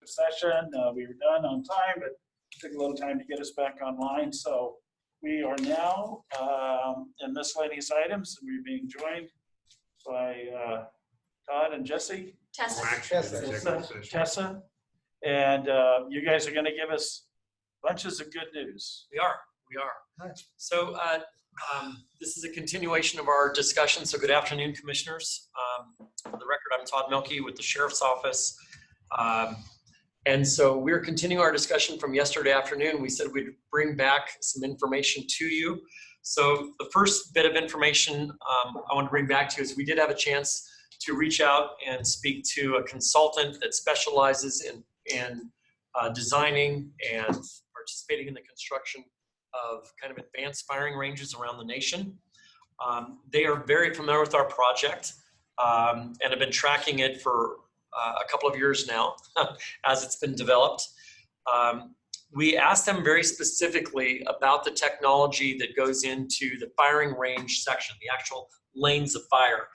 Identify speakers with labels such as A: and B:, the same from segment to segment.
A: session. We were done on time, but it took a little time to get us back online. So we are now in miscellaneous items, and we're being joined by Todd and Jesse. Tessa. And you guys are going to give us bunches of good news.
B: We are. So this is a continuation of our discussion. So good afternoon, commissioners. For the record, I'm Todd Mielke with the Sheriff's Office. And so we're continuing our discussion from yesterday afternoon. We said we'd bring back some information to you. So the first bit of information I want to bring back to you is we did have a chance to reach out and speak to a consultant that specializes in designing and participating in the construction of kind of advanced firing ranges around the nation. They are very familiar with our project and have been tracking it for a couple of years now as it's been developed. We asked them very specifically about the technology that goes into the firing range section, the actual lanes of fire,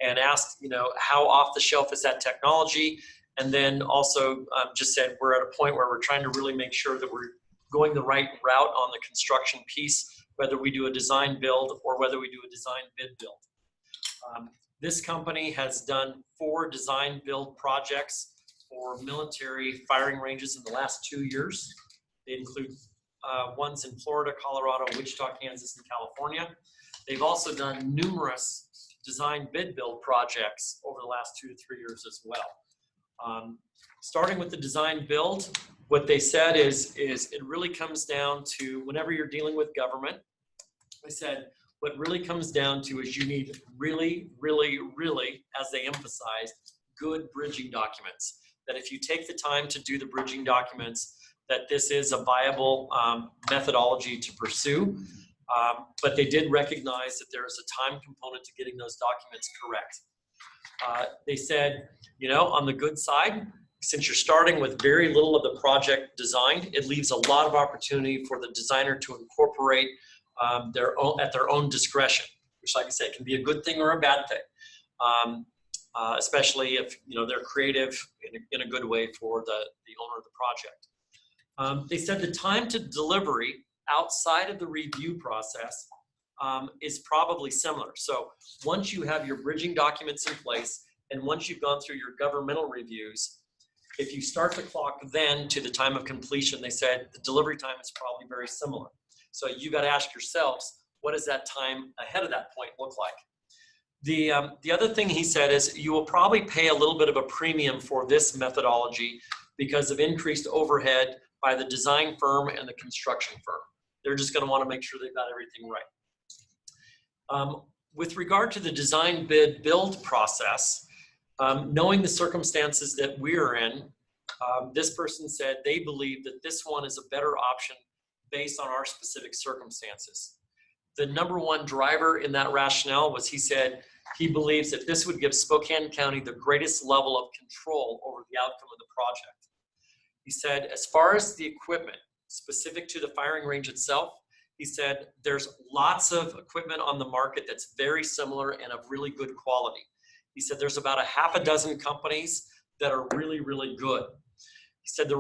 B: and asked, how off the shelf is that technology? And then also just said, we're at a point where we're trying to really make sure that we're going the right route on the construction piece, whether we do a design build or whether we do a design bid build. This company has done 4 design build projects for military firing ranges in the last 2 years. They include ones in Florida, Colorado, Wichita, Kansas, and California. They've also done numerous design bid build projects over the last 2 to 3 years as well. Starting with the design build, what they said is it really comes down to whenever you're dealing with government, they said what really comes down to is you need really, as they emphasize, good bridging documents. That if you take the time to do the bridging documents, that this is a viable methodology to pursue. But they did recognize that there is a time component to getting those documents correct. They said, on the good side, since you're starting with very little of the project designed, it leaves a lot of opportunity for the designer to incorporate at their own discretion, which, like I said, can be a good thing or a bad thing, especially if they're creative in a good way for the owner of the project. They said the time to delivery outside of the review process is probably similar. So once you have your bridging documents in place and once you've gone through your governmental reviews, if you start the clock then to the time of completion, they said the delivery time is probably very similar. So you got to ask yourselves, what does that time ahead of that point look like? The other thing he said is you will probably pay a little bit of a premium for this methodology because of increased overhead by the design firm and the construction firm. They're just going to want to make sure they've got everything right. With regard to the design bid build process, knowing the circumstances that we're in, this person said they believe that this one is a better option based on our specific circumstances. The number one driver in that rationale was he said he believes that this would give Spokane County the greatest level of control over the outcome of the project. He said, as far as the equipment specific to the firing range itself, he said there's lots of equipment on the market that's very similar and of really good quality. He said there's about a half a dozen companies that are really good. He said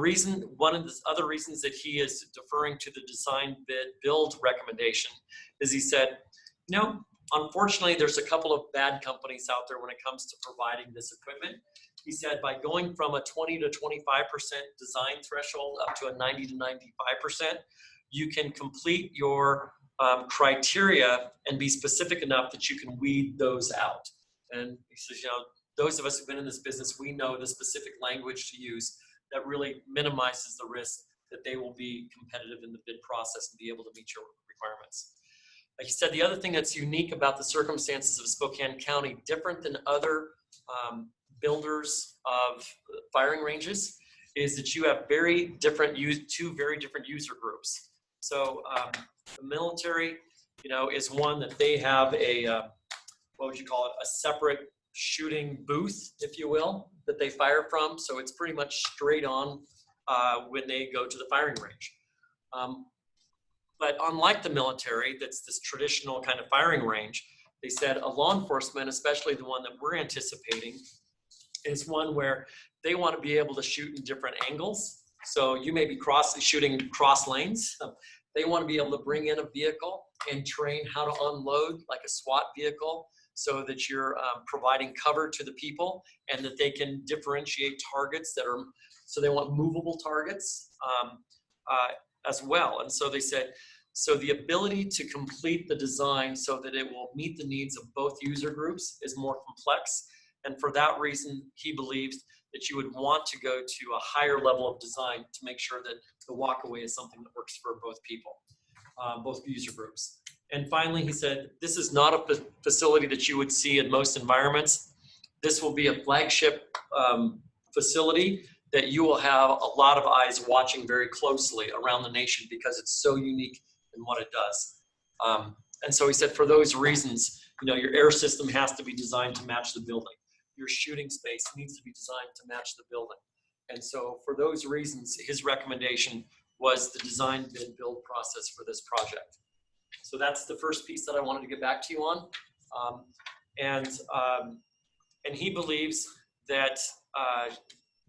B: one of the other reasons that he is deferring to the design bid build recommendation is he said, unfortunately, there's a couple of bad companies out there when it comes to providing this equipment. He said by going from a 20 to 25% design threshold up to a 90 to 95%, you can complete your criteria and be specific enough that you can weed those out. And he says, those of us who've been in this business, we know the specific language to use that really minimizes the risk that they will be competitive in the bid process and be able to meet your requirements. Like he said, the other thing that's unique about the circumstances of Spokane County, different than other builders of firing ranges, is that you have two very different user groups. So the military, is one that they have a, a separate shooting booth, if you will, that they fire from. So it's pretty much straight on when they go to the firing range. But unlike the military, that's this traditional kind of firing range, they said a law enforcement, especially the one that we're anticipating, is one where they want to be able to shoot in different angles. So you may be shooting cross lanes. They want to be able to bring in a vehicle and train how to unload like a SWAT vehicle so that you're providing cover to the people and that they can differentiate targets that are, so they want movable targets as well. And so they said, so the ability to complete the design so that it will meet the needs of both user groups is more complex. And for that reason, he believes that you would want to go to a higher level of design to make sure that the walkaway is something that works for both people, both user groups. And finally, he said, this is not a facility that you would see in most environments. This will be a flagship facility that you will have a lot of eyes watching very closely around the nation because it's so unique in what it does. And so he said, for those reasons, your air system has to be designed to match the building. Your shooting space needs to be designed to match the building. And so for those reasons, his recommendation was the design bid build process for this project. So that's the first piece that I wanted to get back to you on. And he believes that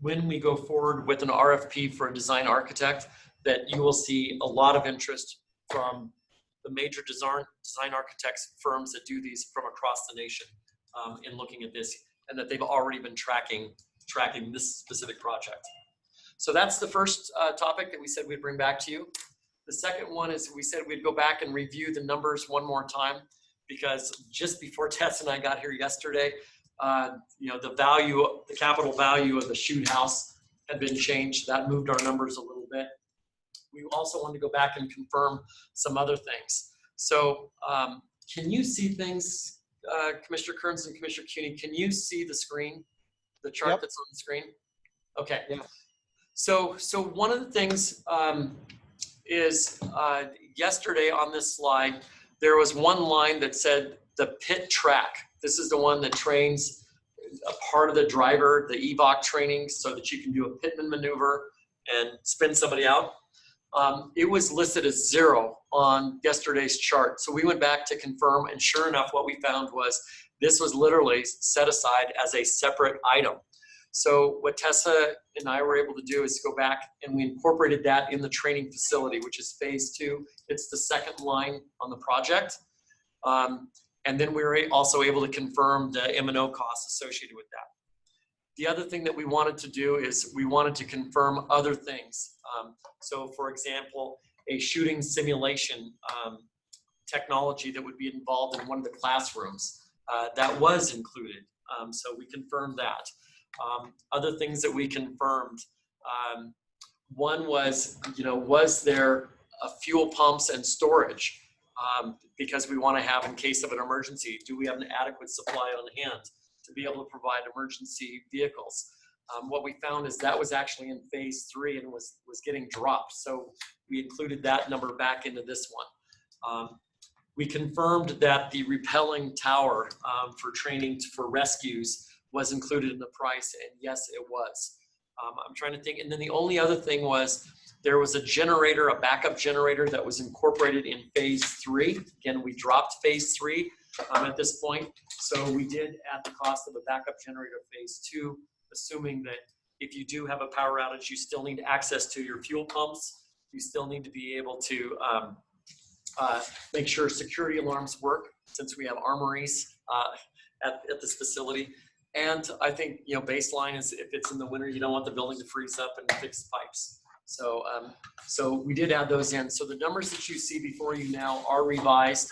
B: when we go forward with an RFP for a design architect, that you will see a lot of interest from the major design architects firms that do these from across the nation in looking at this, and that they've already been tracking this specific project. So that's the first topic that we said we'd bring back to you. The second one is we said we'd go back and review the numbers one more time, because just before Tess and I got here yesterday, the capital value of the shoot house had been changed. That moved our numbers a little bit. We also wanted to go back and confirm some other things. So can you see things, Commissioner Kearns and Commissioner Cuny, can you see the screen, the chart that's on the screen? Okay. Yeah. So one of the things is yesterday on this slide, there was one line that said the pit track. This is the one that trains a part of the driver, the EVOC training, so that you can do a pitman maneuver and spin somebody out. It was listed as 0 on yesterday's chart. So we went back to confirm, and sure enough, what we found was this was literally set aside as a separate item. So what Tessa and I were able to do is go back and we incorporated that in the training facility, which is phase 2. It's the second line on the project. And then we were also able to confirm the M&O costs associated with that. The other thing that we wanted to do is we wanted to confirm other things. So for example, a shooting simulation technology that would be involved in one of the classrooms, that was included. So we confirmed that. Other things that we confirmed, one was, was there fuel pumps and storage? Because we want to have, in case of an emergency, do we have an adequate supply on hand to be able to provide emergency vehicles? What we found is that was actually in phase 3 and was getting dropped. So we included that number back into this one. We confirmed that the rappelling tower for training for rescues was included in the price, and yes, it was. I'm trying to think, and then the only other thing was there was a generator, a backup generator that was incorporated in phase 3. Again, we dropped phase 3 at this point, so we did add the cost of a backup generator phase 2, assuming that if you do have a power outage, you still need access to your fuel pumps. You still need to be able to make sure security alarms work, since we have armories at this facility. And I think, baseline is if it's in the winter, you don't want the building to freeze up and fix pipes. So, so we did add those in. So the numbers that you see before you now are revised.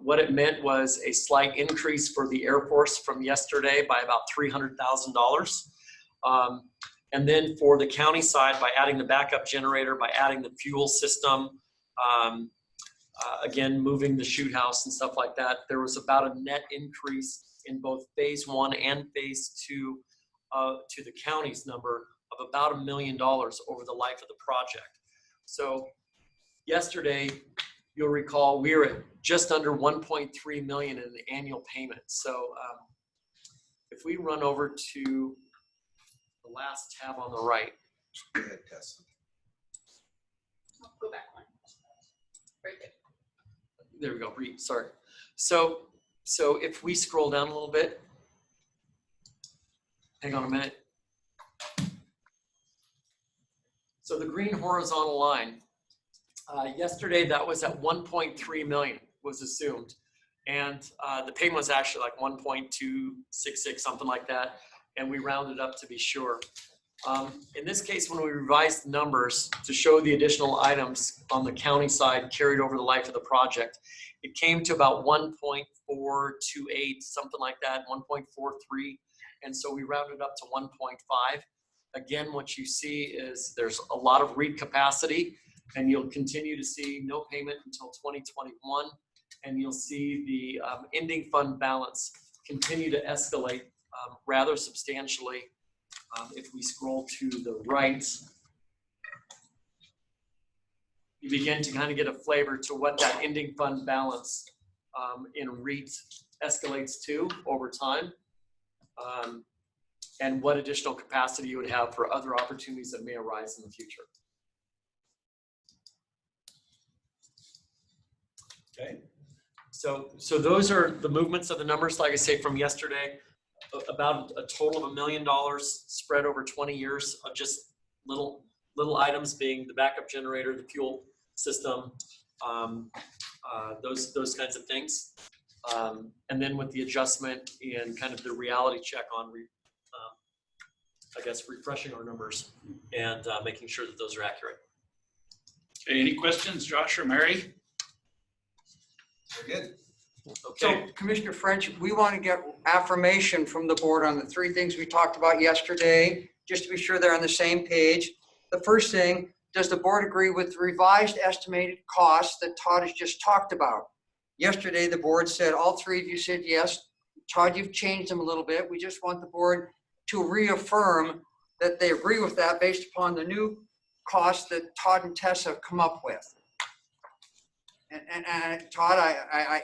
B: What it meant was a slight increase for the Air Force from yesterday by about $300,000. And then for the county side, by adding the backup generator, by adding the fuel system, again, moving the shoot house and stuff like that, there was about a net increase in both phase 1 and phase 2 to the county's number of about $1 million over the life of the project. So yesterday, you'll recall, we were at just under 1.3 million in the annual payment. So if we run over to the last tab on the right.
C: Go ahead, Tessa.
D: Go back one. Right there.
B: There we go, sorry. So if we scroll down a little bit, hang on a minute. So the green horizontal line, yesterday that was at 1.3 million was assumed. And the payment was actually like 1.266, something like that. And we rounded up to be sure. In this case, when we revised the numbers to show the additional items on the county side carried over the life of the project, it came to about 1.428, something like that, 1.43. And so we rounded up to 1.5. Again, what you see is there's a lot of REIT capacity, and you'll continue to see no payment until 2021. And you'll see the ending fund balance continue to escalate rather substantially. If we scroll to the right, you begin to kind of get a flavor to what that ending fund balance in REIT escalates to over time, and what additional capacity you would have for other opportunities that may arise in the future.
A: Okay.
B: So those are the movements of the numbers, like I say, from yesterday. About a total of $1 million spread over 20 years of just little items, being the backup generator, the fuel system, those kinds of things. And then with the adjustment and kind of the reality check on, I guess, refreshing our numbers and making sure that those are accurate.
A: Okay, any questions, Josh or Mary?
C: We're good.
B: Okay.
E: So Commissioner French, we want to get affirmation from the board on the three things we talked about yesterday, just to be sure they're on the same page. The first thing, does the board agree with the revised estimated costs that Todd has just talked about? Yesterday, the board said, all three of you said yes. Todd, you've changed them a little bit. We just want the board to reaffirm that they agree with that based upon the new costs that Todd and Tess have come up with. And Todd,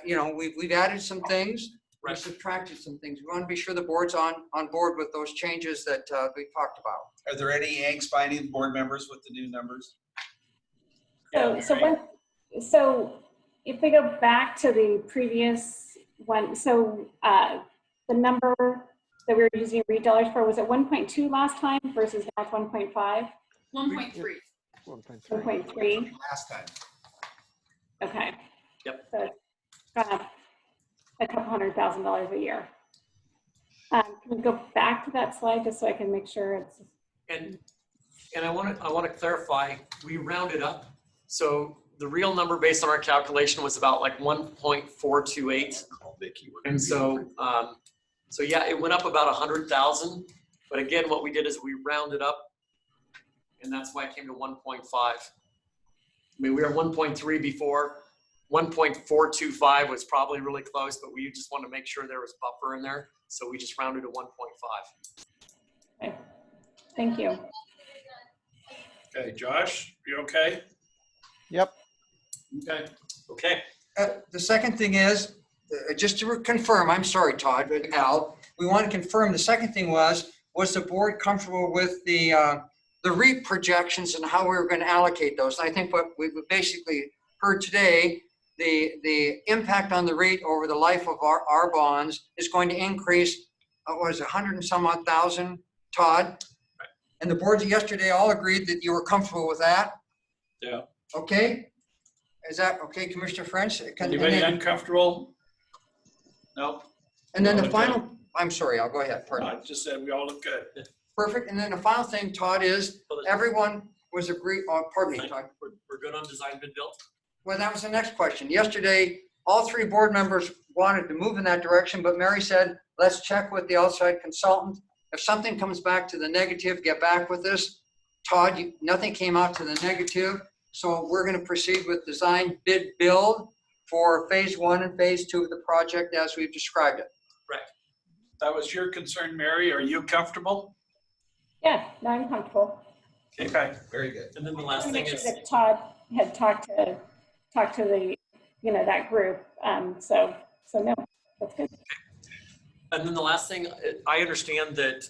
E: we've added some things,
B: Right.
E: we've subtracted some things. We want to be sure the board's on board with those changes that we talked about.
C: Are there any angst by any of the board members with the new numbers?
F: So if we go back to the previous one, so the number that we were using REIT dollars for, was it 1.2 last time versus now it's 1.5?
D: 1.3.
F: 1.3.
C: Last time.
F: Okay.
B: Yep.
F: So it's gone up a couple $100,000 a year. Can we go back to that slide just so I can make sure it's.
B: And I want to clarify, we rounded up. So the real number based on our calculation was about like 1.428. And so, so yeah, it went up about 100,000. But again, what we did is we rounded up, and that's why it came to 1.5. I mean, we were 1.3 before. 1.425 was probably really close, but we just wanted to make sure there was buffer in there. So we just rounded to 1.5.
F: Okay. Thank you.
A: Okay, Josh, you okay?
G: Yep.
A: Okay.
B: Okay.
E: The second thing is, just to confirm, I'm sorry, Todd, but Al, we want to confirm, the second thing was the board comfortable with the REIT projections and how we were going to allocate those? And I think what we basically heard today, the impact on the REIT over the life of our bonds is going to increase, what was it, 100 and some odd thousand, Todd?
B: Right.
E: And the board yesterday all agreed that you were comfortable with that?
A: Yeah.
E: Okay. Is that okay, Commissioner French?
A: Anybody uncomfortable? No?
E: And then the
A: Okay.
E: final, I'm sorry, I'll go ahead, pardon.
A: I just said we all look good.
E: Perfect. And then the final thing, Todd, is everyone was agreed, pardon me, Todd.
B: We're good on design bid build?
E: Well, that was the next question. Yesterday, all three board members wanted to move in that direction, but Mary said, let's check with the outside consultant. If something comes back to the negative, get back with us. Todd, nothing came out to the negative. So we're going to proceed with design bid build for phase 1 and phase 2 of the project as we've described it.
B: Correct.
A: That was your concern, Mary. Are you comfortable?
F: Yeah, no, I'm comfortable.
A: Okay.
C: Very good.
B: And then the
F: I
B: last
F: want to
B: thing
F: make
B: is,
F: sure that Todd had talked to the, that group. So no, that's good.
B: and then the last thing, I understand that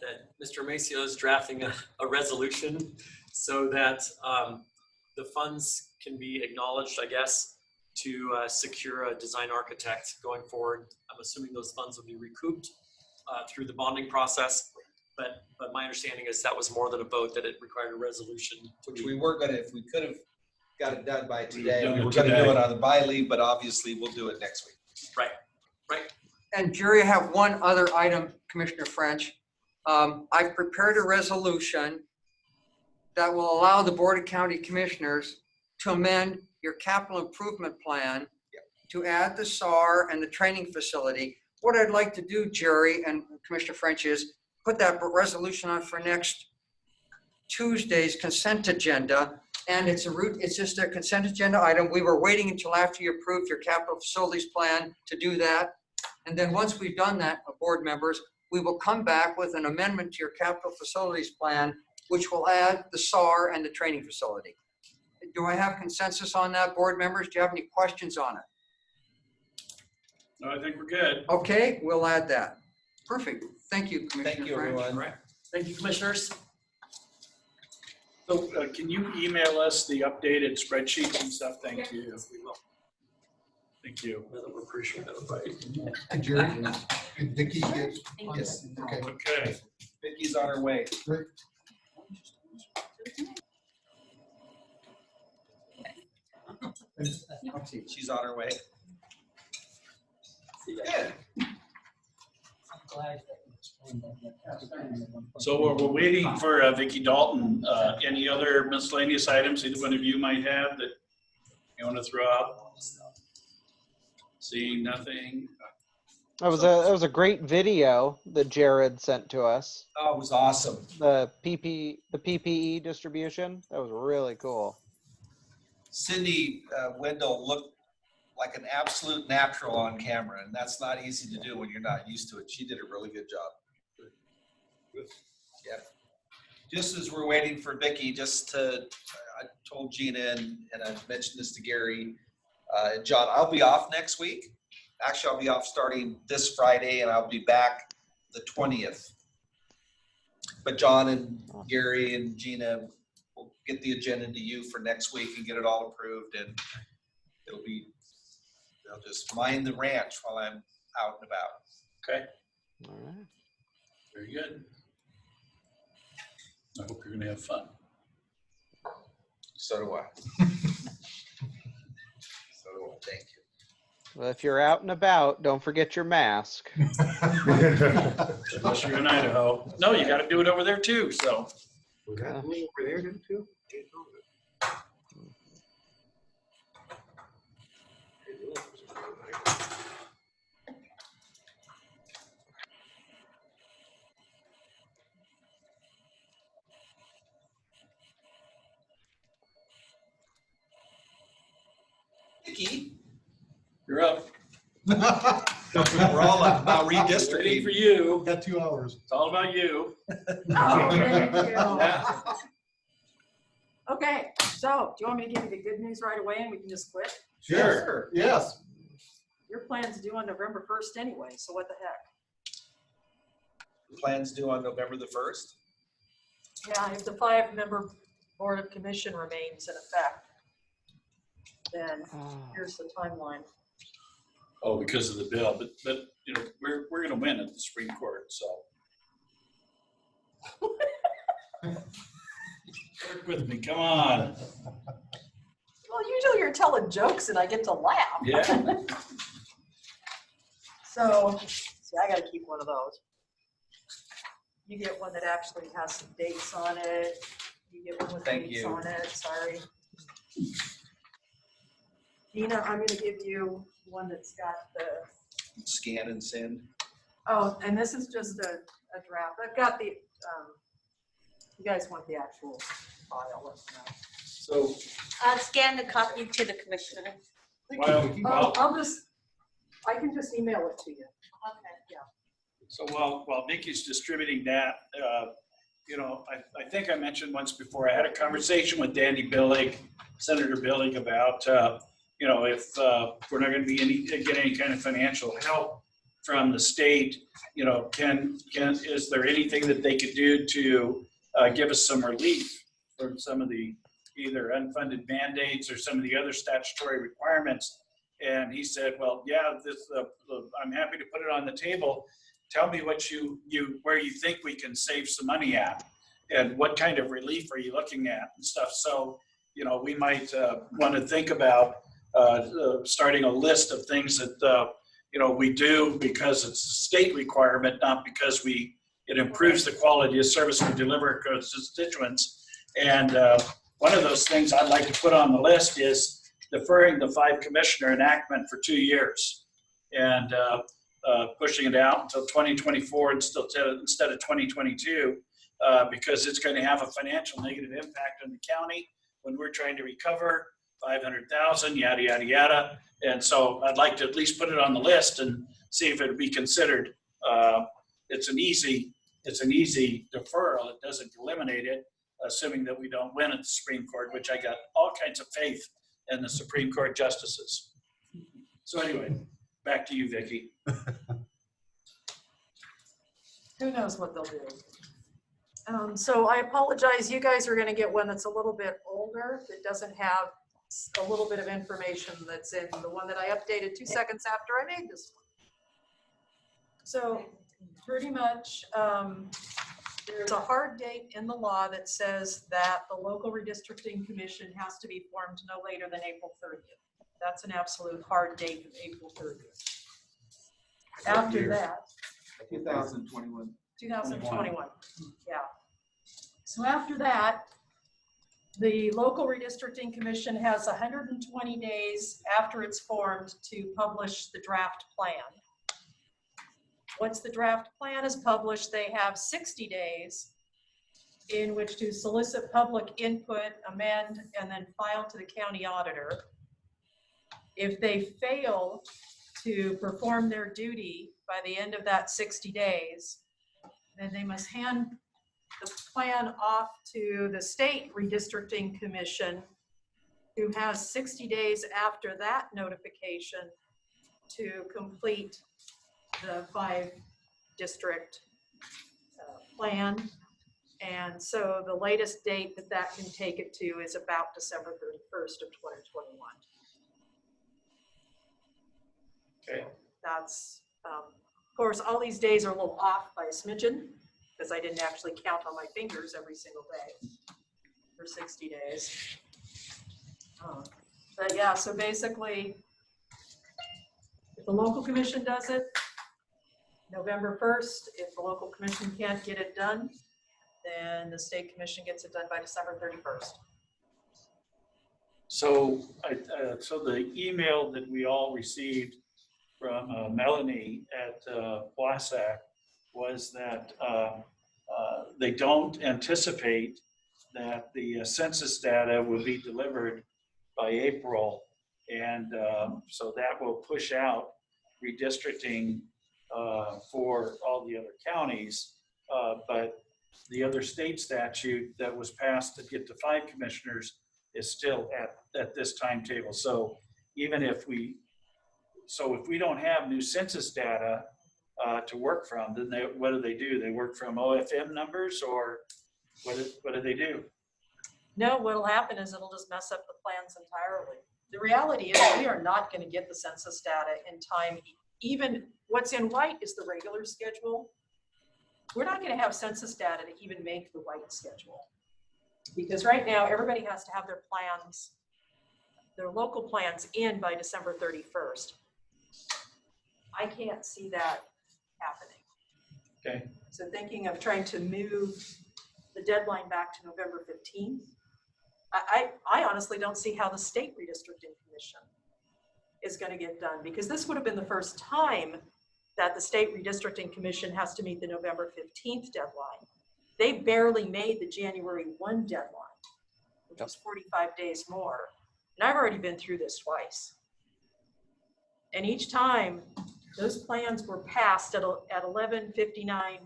B: that Mr. Maceo is drafting a resolution so that the funds can be acknowledged, I guess, to secure a design architect going forward. I'm assuming those funds will be recouped. through the bonding process. But my understanding is that was more than a vote, that it required a resolution.
C: Which we were gonna, if we could have got it done by
A: We've
C: today,
A: done
C: we
A: it
C: were gonna
A: today.
C: do it on the by-leave, but obviously we'll do it next week.
B: Right.
E: And Jerry, I have one other item, Commissioner French. I've prepared a resolution that will allow the Board of County Commissioners to amend your capital improvement plan to add the SAR and the training facility. What I'd like to do, Jerry and Commissioner French, is put that resolution on for next Tuesday's consent agenda. And it's just a consent agenda item. We were waiting until after you approved your capital facilities plan to do that. And then once we've done that, board members, we will come back with an amendment to your capital facilities plan, which will add the SAR and the training facility. Do I have consensus on that, board members? Do you have any questions on it?
A: No, I think we're good.
E: Okay, we'll add that. Perfect. Thank you, Commissioner
C: Thank you,
E: French.
B: All
C: everyone.
B: right. Thank you, commissioners.
A: So can you email us the updated spreadsheets and stuff? Thank you.
B: We will.
A: Thank you.
B: Now that we're pretty sure that, right?
G: And Jerry, did Vicki get?
C: Yes.
G: Okay.
A: Okay.
C: Vicky's on her way.
G: Great.
C: She's on her way. Good.
A: So we're waiting for Vicki Dalton. Any other miscellaneous items either one of you might have that you want to throw out? Seeing nothing.
H: That was a great video that Jared sent to us.
C: Oh, it was awesome.
H: The PPE distribution. That was really cool.
C: Cindy Wendell looked like an absolute natural on camera, and that's not easy to do when you're not used to it. She did a really good job. Yeah. Just as we're waiting for Vicki, I told Gina and I mentioned this to Gary and John, I'll be off next week. Actually, I'll be off starting this Friday, and I'll be back the 20th. But John and Gary and Gina will get the agenda to you for next week and get it all approved, and they'll just mind the ranch while I'm out and about.
A: Okay,
H: All right.
A: very good. I hope you're gonna have fun.
C: So do I. Thank you.
H: Well, if you're out and about, don't forget your mask.
A: Unless you're in Idaho. No, you gotta do it over there too, so.
C: Vicki,
A: You're up.
C: we're all about
A: Waiting
C: redistricting.
A: for you.
G: Got 2 hours.
A: It's all about you.
D: Oh, thank you.
A: Yeah.
D: Okay, so do you want me to give you the good news right away and we can just quit?
A: Sure.
G: Yes.
D: Your plan's due on November 1st anyway, so what the heck?
C: Plans due on November the 1st.
D: Yeah, if the 5-member Board of Commission remains in effect, then here's the timeline.
A: Oh, because of the bill, but you know, we're gonna win at the Supreme Court, so. Work with me, come on.
D: Well, usually you're telling jokes and I get to laugh.
A: Yeah.
D: So, see, I gotta keep one of those. You get one that actually has some dates on it. You get one with
C: Thank
D: dates
C: you.
D: on it, sorry. Dina, I'm gonna give you one that's got the,
C: Scan and send.
D: oh, and this is just a draft. I've got the, you guys want the actual file, let me know.
A: So,
I: Scan the copy to the commissioner.
A: while,
D: I can just email it to you.
I: Okay.
A: so while Vicky's distributing that, you know, I think I mentioned once before, I had a conversation with Danny Billig, Senator Billig, about, you know, if we're not gonna be get any kind of financial help from the state, you know, is there anything that they could do to give us some relief from some of the either unfunded mandates or some of the other statutory requirements? And he said, well, yeah, I'm happy to put it on the table. tell me what where you think we can save some money at, and what kind of relief are you looking at and stuff. So, we might want to think about starting a list of things that, we do because it's a state requirement, not because it improves the quality of service we deliver to constituents. And one of those things I'd like to put on the list is deferring the 5-commissioner enactment for 2 years and pushing it out until 2024 instead of 2022, because it's going to have a financial negative impact on the county when we're trying to recover 500,000, yada, yada, yada. And so I'd like to at least put it on the list and see if it would be considered. It's an easy deferral. It doesn't eliminate it, assuming that we don't win at the Supreme Court, which I got all kinds of faith in the Supreme Court justices. So anyway, back to you, Vicki.
D: Who knows what they'll do? So I apologize, you guys are gonna get one that's a little bit older, that doesn't have a little bit of information that's in the one that I updated 2 seconds after I made this one. So pretty much, there's a hard date in the law that says that the local redistricting commission has to be formed no later than April 30th. That's an absolute hard date of April 30th. After that,
C: 2021.
D: 2021, yeah. So after that, the local redistricting commission has 120 days after it's formed to publish the draft plan. Once the draft plan is published, they have 60 days in which to solicit public input, amend, and then file to the county auditor. If they fail to perform their duty by the end of that 60 days, then they must hand the plan off to the state redistricting commission, who has 60 days after that notification to complete the 5-district plan. And so the latest date that can take it to is about December 31st of 2021.
A: Okay.
D: That's, of course, all these days are a little off by a smidgen, because I didn't actually count on my fingers every single day for 60 days. But yeah, so basically, if the local commission does it, November 1st, if the local commission can't get it done, then the state commission gets it done by December 31st.
A: So, so the email that we all received from Melanie at Wasac was that they don't anticipate that the census data will be delivered by April. And so that will push out redistricting for all the other counties. But the other state statute that was passed to get to 5 commissioners is still at this timetable. So even if we don't have new census data to work from, then what do? They work from OFM numbers, or what do they do?
D: No, what'll happen is it'll just mess up the plans entirely. The reality is we are not going to get the census data in time. Even what's in white is the regular schedule. We're not going to have census data to even make the white schedule, because right now everybody has to have their plans, their local plans, in by December 31st. I can't see that happening.
A: Okay.
D: So thinking of trying to move the deadline back to November 15th, I honestly don't see how the state redistricting commission is going to get done, because this would have been the first time that the state redistricting commission has to meet the November 15th deadline. They barely made the January 1 deadline, which was 45 days more. And I've already been through this twice. And each time those plans were passed at 11:59:59.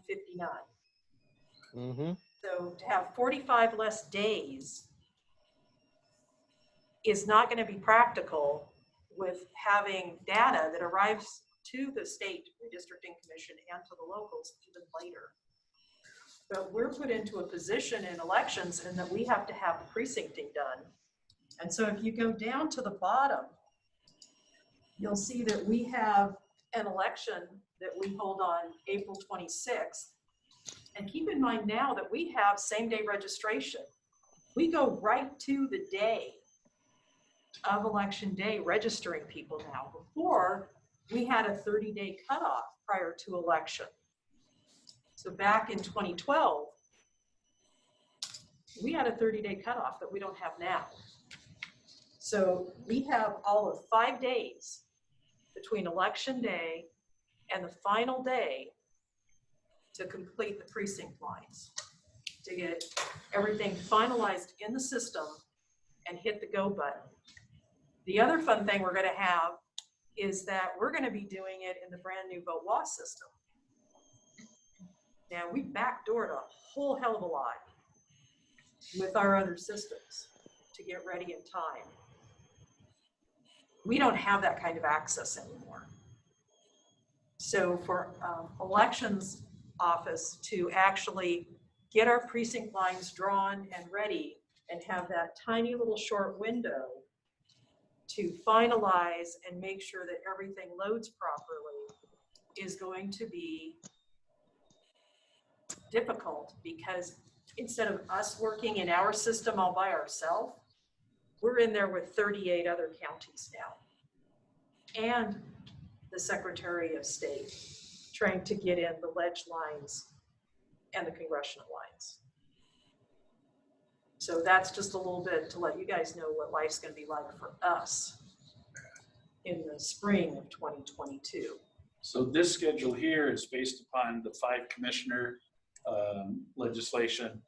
H: Mm-hmm.
D: So to have 45 less days is not going to be practical with having data that arrives to the state redistricting commission and to the locals even later. But we're put into a position in elections in that we have to have precincting done. And so if you go down to the bottom, you'll see that we have an election that we hold on April 26th. And keep in mind now that we have same-day registration. We go right to the day of election day registering people now. Before, we had a 30-day cutoff prior to election. So back in 2012, we had a 30-day cutoff that we don't have now. So we have all of 5 days between election day and the final day to complete the precinct lines, to get everything finalized in the system and hit the go button. The other fun thing we're gonna have is that we're gonna be doing it in the brand new vote loss system. Now, we backdoored a whole hell of a lot with our other systems to get ready in time. We don't have that kind of access anymore. So for elections office to actually get our precinct lines drawn and ready and have that tiny little short window to finalize and make sure that everything loads properly is going to be difficult, because instead of us working in our system all by ourselves, we're in there with 38 other counties now, and the Secretary of State trying to get in the ledge lines and the congressional lines. So that's just a little bit to let you guys know what life's going to be like for us in the spring of 2022.
A: So this schedule here is based upon the 5 commissioner legislation.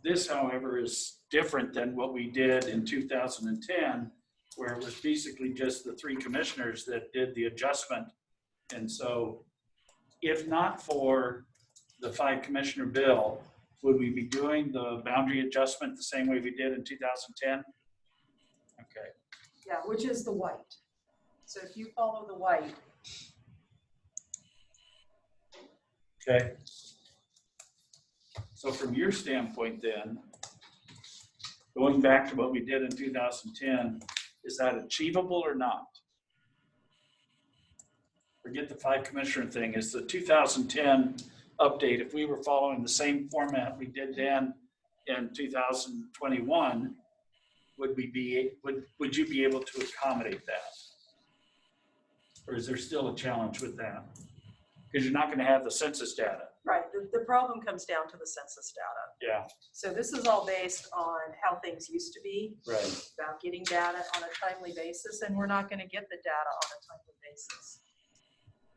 A: This, however, is different than what we did in 2010, where it was basically just the 3 commissioners that did the adjustment. And so if not for the 5 commissioner bill, would we be doing the boundary adjustment the same way we did in 2010? Okay.
D: Yeah, which is the white. So if you follow the white.
A: Okay. So from your standpoint then, going back to what we did in 2010, is that achievable or not? Forget the 5 commissioner thing. Is the 2010 update, if we were following the same format we did then in 2021, would you be able to accommodate that? Or is there still a challenge with that? Because you're not going to have the census data.
D: Right, the problem comes down to the census data.
A: Yeah.
D: So this is all based on how things used to be,
A: Right.
D: about getting data on a timely basis, and we're not going to get the data on a timely basis.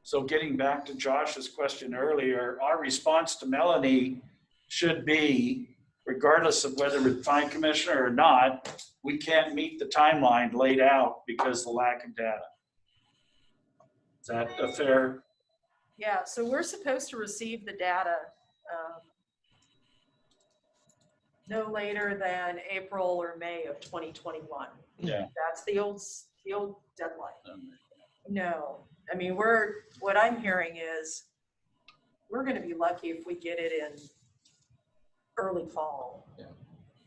A: So getting back to Josh's question earlier, our response to Melanie should be, regardless of whether we're 5 commissioner or not, we can't meet the timeline laid out because of the lack of data. Is that a fair?
D: Yeah, so we're supposed to receive the data no later than April or May of 2021.
A: Yeah.
D: That's the old deadline. No, I mean, what I'm hearing is we're going to be lucky if we get it in early fall.
C: Yeah.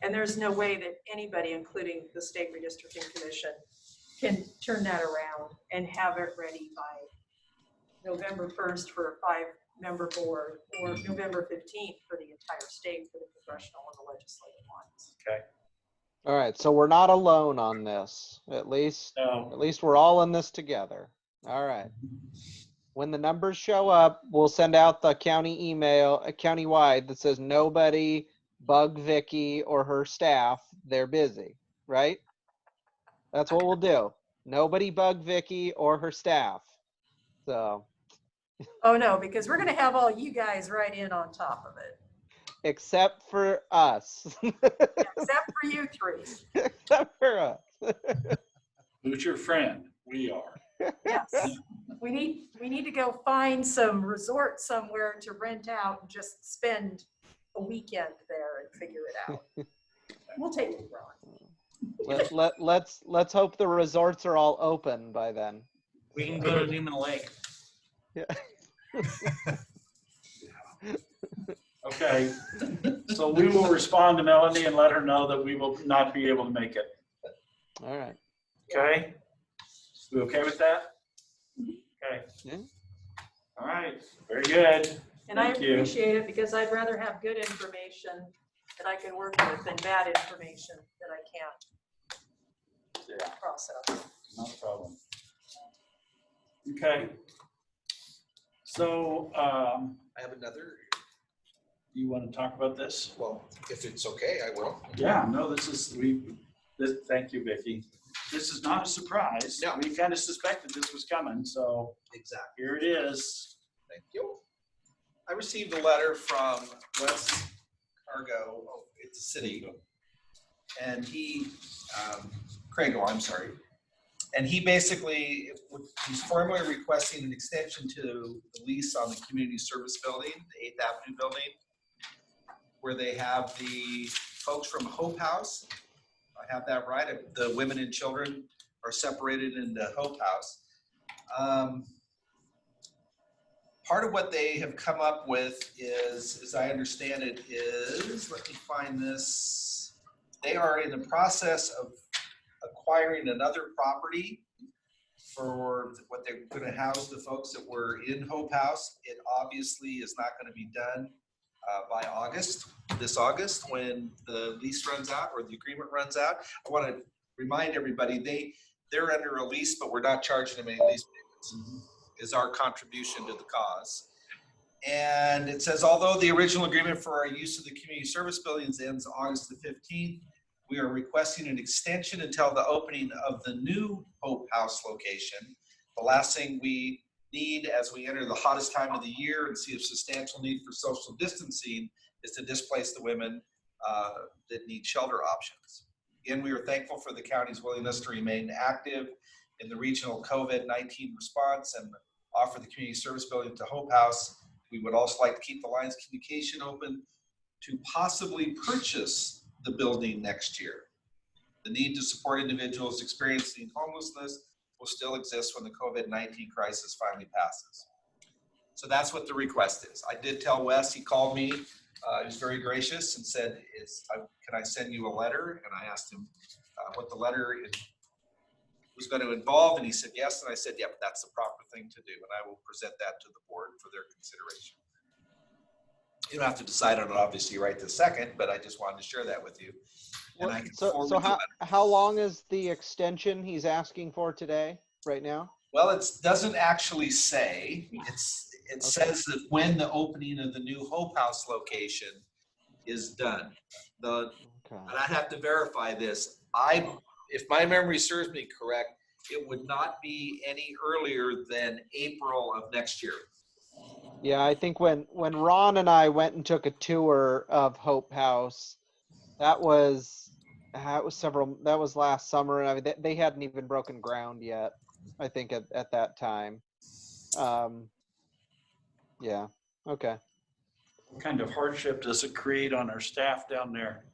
D: And there's no way that anybody, including the State Redistricting Commission, can turn that around and have it ready by November 1st for a 5-member board, or November 15th for the entire state for the congressional and the legislative ones.
A: Okay.
H: All right, so we're not alone on this. At least
A: No.
H: we're all in this together. All right. When the numbers show up, we'll send out the county email, countywide, that says nobody bug Vicky or her staff. They're busy, right? That's what we'll do. Nobody bug Vicky or her staff. So,
D: Oh no, because we're going to have all you guys right in on top of it,
H: except for us.
D: except for you 3.
H: Except for us.
A: Who's your friend? We are.
D: Yes. We need to go find some resort somewhere to rent out and just spend a weekend there and figure it out. We'll take it, Ron.
H: Let's hope the resorts are all open by then.
B: We can go to Newman Lake.
H: Yeah.
A: Okay. So we will respond to Melanie and let her know that we will not be able to make it.
H: All right.
A: Okay? We okay with that? Okay.
H: Yeah.
A: All right, very good.
D: And I
A: Thank you.
D: appreciate it because I'd rather have good information that I can work with than bad information that I can't
A: Yeah,
D: process.
A: no problem. Okay. So,
C: I have another,
A: you want to talk about this?
C: well, if it's okay, I will.
A: Yeah, no, thank you, Vicki. This is not a surprise.
C: No.
A: We kind of suspected this was coming, so
C: Exactly.
A: here it is.
C: Thank you. I received a letter from West Cargo, it's a city, and he, Crago, I'm sorry. And he basically, he's formally requesting an extension to the lease on the community service building, the 8th Avenue building, where they have the folks from Hope House. I have that right. The women and children are separated into Hope House. Part of what they have come up with is, as I understand it, is, let me find this. They are in the process of acquiring another property for what they're going to house the folks that were in Hope House. It obviously is not going to be done by August, this August, when the lease runs out or the agreement runs out. I want to remind everybody, they're under a lease, but we're not charging them any lease payments, is our contribution to the cause. And it says, although the original agreement for our use of the community service buildings ends August the 15th, we are requesting an extension until the opening of the new Hope House location. The last thing we need as we enter the hottest time of the year and see a substantial need for social distancing is to displace the women that need shelter options. Again, we are thankful for the county's willingness to remain active in the regional COVID-19 response and offer the community service building to Hope House. We would also like to keep the lines of communication open to possibly purchase the building next year. The need to support individuals experiencing homelessness will still exist when the COVID-19 crisis finally passes. So that's what the request is. I did tell Wes, he called me, he was very gracious and said, can I send you a letter? And I asked him what the letter was going to involve, and he said yes, and I said, yep, that's the proper thing to do, and I will present that to the board for their consideration. You don't have to decide on it obviously right this second, but I just wanted to share that with you. And I can forward the letter.
H: How long is the extension he's asking for today, right now?
C: Well, it doesn't actually say. It says that when the opening of the new Hope House location is done. And I'd have to verify this. If my memory serves me correct, it would not be any earlier than April of next year.
H: Yeah, I think when Ron and I went and took a tour of Hope House, that was last summer, and I mean they hadn't even broken ground yet, I think at that time. Yeah, okay.
A: What kind of hardship does it create on our staff down there?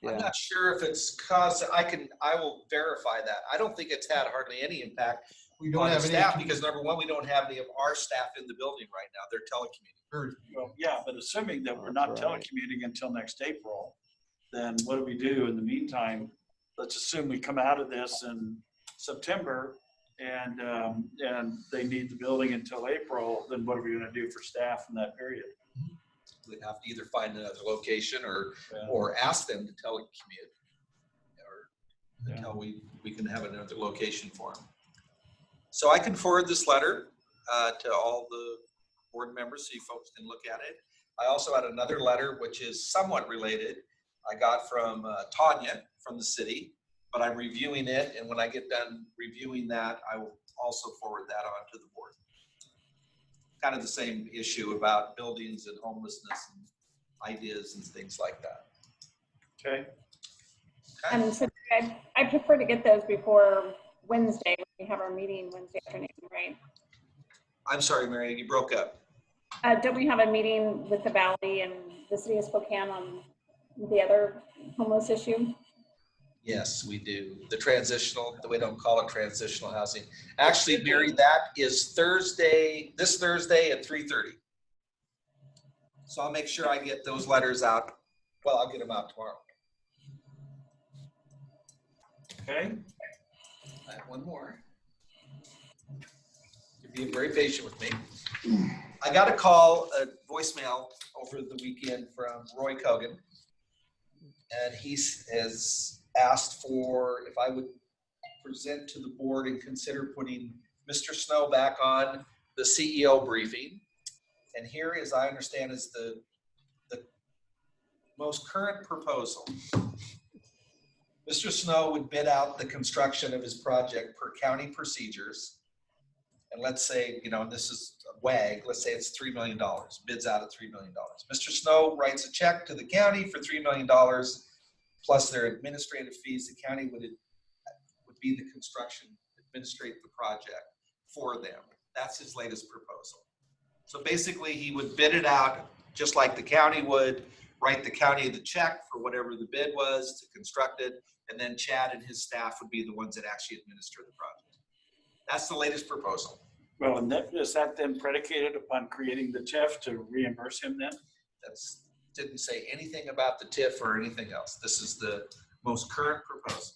H: Yeah.
C: I'm not sure if it's caused, I will verify that. I don't think it's had hardly any impact
G: We don't
C: on the
G: have
C: staff
G: any.
C: because number one, we don't have any of our staff in the building right now. They're telecommuting.
A: Well, yeah, but assuming that we're
H: That's
A: not
H: right.
A: telecommuting until next April, then what do we do in the meantime? Let's assume we come out of this in September and they need the building until April, then what are we gonna do for staff in that period?
C: We'd have to either find another location or ask them to telecommute or until we can have another location for them. So I can forward this letter to all the board members so you folks can look at it. I also had another letter which is somewhat related. I got from Tanya from the city, but I'm reviewing it, and when I get done reviewing that, I will also forward that on to the board. Kind of the same issue about buildings and homelessness and ideas and things like that.
A: Okay,
F: And so I prefer to get those before Wednesday, when we have our meeting Wednesday afternoon, right?
C: I'm sorry, Mary, you broke up.
F: Don't we have a meeting with the Valley and the city of Spokane on the other homeless issue?
C: Yes, we do. The transitional, we don't call it transitional housing. Actually, Mary, that is this Thursday at 3:30. So I'll make sure I get those letters out. Well, I'll get them out tomorrow.
A: okay.
C: I have one more. being very patient with me. I got a call, a voicemail over the weekend from Roy Cogan. And he has asked for if I would present to the board and consider putting Mr. Snow back on the CEO briefing. And here, as I understand, is the most current proposal. Mr. Snow would bid out the construction of his project per county procedures. And let's say, this is a WAG, let's say it's $3 million, bids out at $3 million. Mr. Snow writes a check to the county for $3 million plus their administrative fees. The county would be the construction, administrate the project for them. That's his latest proposal. So basically he would bid it out just like the county would, write the county the check for whatever the bid was to construct it, and then Chad and his staff would be the ones that actually administer the project. That's the latest proposal.
A: Well, and is that then predicated upon creating the TIF to reimburse him then?
C: That's didn't say anything about the TIF or anything else. This is the most current proposal.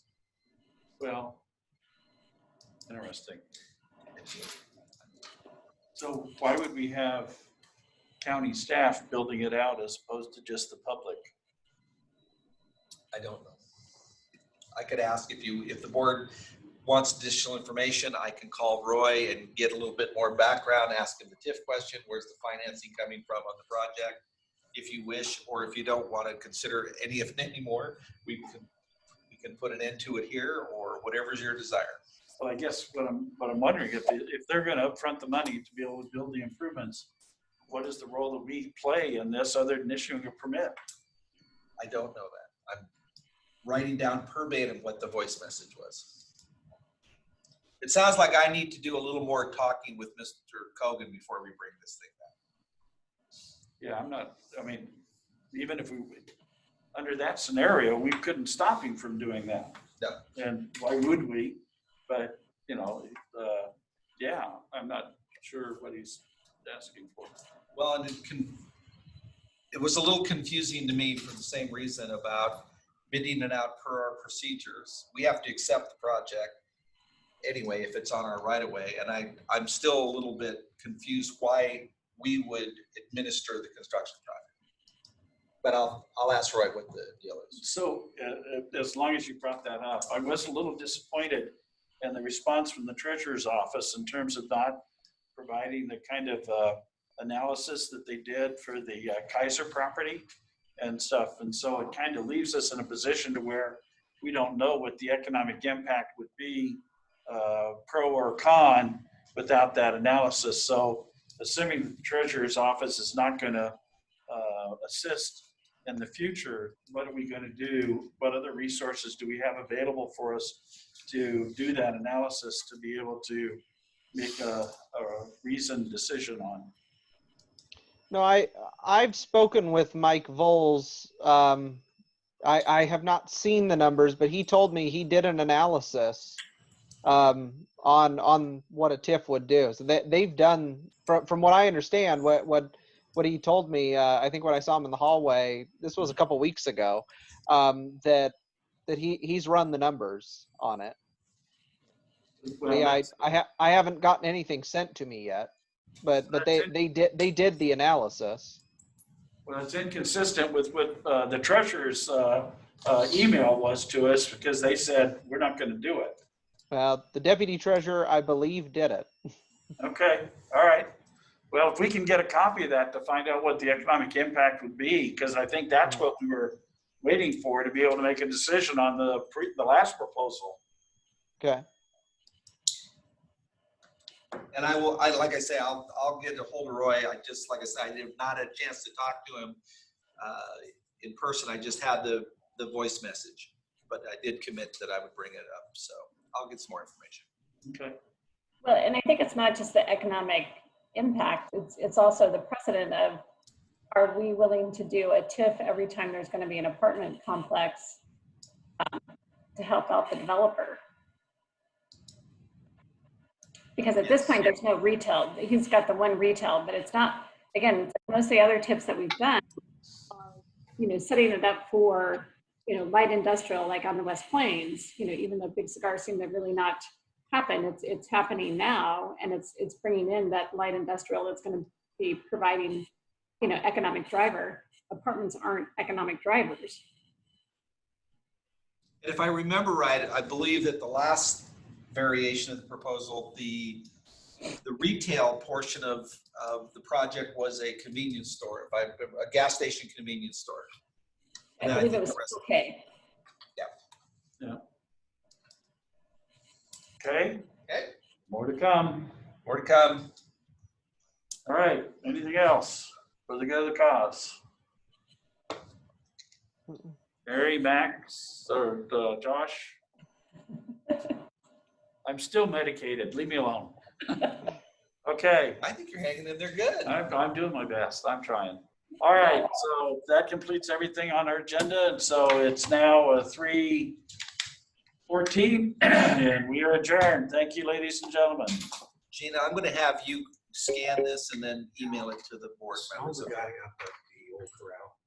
A: Well, interesting. So why would we have county staff building it out as opposed to just the public?
C: I don't know. I could ask if the board wants additional information, I can call Roy and get a little bit more background, ask him the TIF question, where's the financing coming from on the project, if you wish, or if you don't want to consider any of it anymore, we can put an end to it here, or whatever's your desire.
A: Well, I guess what I'm wondering, if they're going to upfront the money to be able to build the improvements, what is the role that we play in this other than issuing a permit?
C: I don't know that. I'm writing down verbatim what the voice message was. It sounds like I need to do a little more talking with Mr. Cogan before we bring this thing back.
A: Yeah, even if we, under that scenario, we couldn't stop him from doing that.
C: No.
A: And why would we? But, I'm not sure what he's asking for.
C: Well, and it was a little confusing to me for the same reason about bidding it out per our procedures. We have to accept the project anyway if it's on our right of way, and I'm still a little bit confused why we would administer the construction project. But I'll ask Roy what the deal is.
A: So as long as you brought that up, I was a little disappointed in the response from the treasurer's office in terms of not providing the kind of analysis that they did for the Kaiser property and stuff. And so it kind of leaves us in a position to where we don't know what the economic impact would be, pro or con, without that analysis. So assuming the treasurer's office is not going to assist in the future, what are we going to do? What other resources do we have available for us to do that analysis to be able to make a reasoned decision on?
H: No, I've spoken with Mike Voles. I have not seen the numbers, but he told me he did an analysis on what a TIF would do. So they've done, from what I understand, what he told me. I think when I saw him in the hallway, this was a couple weeks ago, that he's run the numbers on it.
A: Well,
H: I haven't gotten anything sent to me yet, but they did the analysis.
A: Well, it's inconsistent with what the treasurer's email was to us, because they said, we're not going to do it.
H: The deputy treasurer, I believe, did it.
A: Okay, all right. Well, if we can get a copy of that to find out what the economic impact would be, because I think that's what we were waiting for, to be able to make a decision on the last proposal.
H: Okay.
C: And like I say, I'll get a hold of Roy. I have not had a chance to talk to him in person. I just had the voice message, but I did commit that I would bring it up. So I'll get some more information.
A: Okay.
F: Well, and I think it's not just the economic impact, it's also the precedent of, are we willing to do a TIF every time there's going to be an apartment complex to help out the developer? Because at this point, there's no retail. He's got the one retail, but it's not, again, most of the other TIFs that we've done are, setting it up for, light industrial, like on the West Plains, even though Big Cigar seemed to really not happen. It's happening now, and it's bringing in that light industrial that's going to be providing, economic driver. Apartments aren't economic drivers.
C: And if I remember right, I believe that the last variation of the proposal, the retail portion of the project was a convenience store, a gas station convenience store. And
F: I
C: then
F: believe
C: think
F: it was
C: the rest-
F: okay.
A: Okay,
C: Okay,
A: more to come.
C: more to come.
A: All right, anything else for the good of the cause? Harry, Max, or Josh? I'm still medicated, leave me alone. Okay,
C: I think you're hanging in there good.
A: I'm doing my best, I'm trying. All right, so that completes everything on our agenda, and so it's now 3:14, and we are adjourned. Thank you, ladies and gentlemen.
C: Gina, I'm gonna have you scan this and then email it to the board
G: I was
C: members.
G: the guy up at the old corral.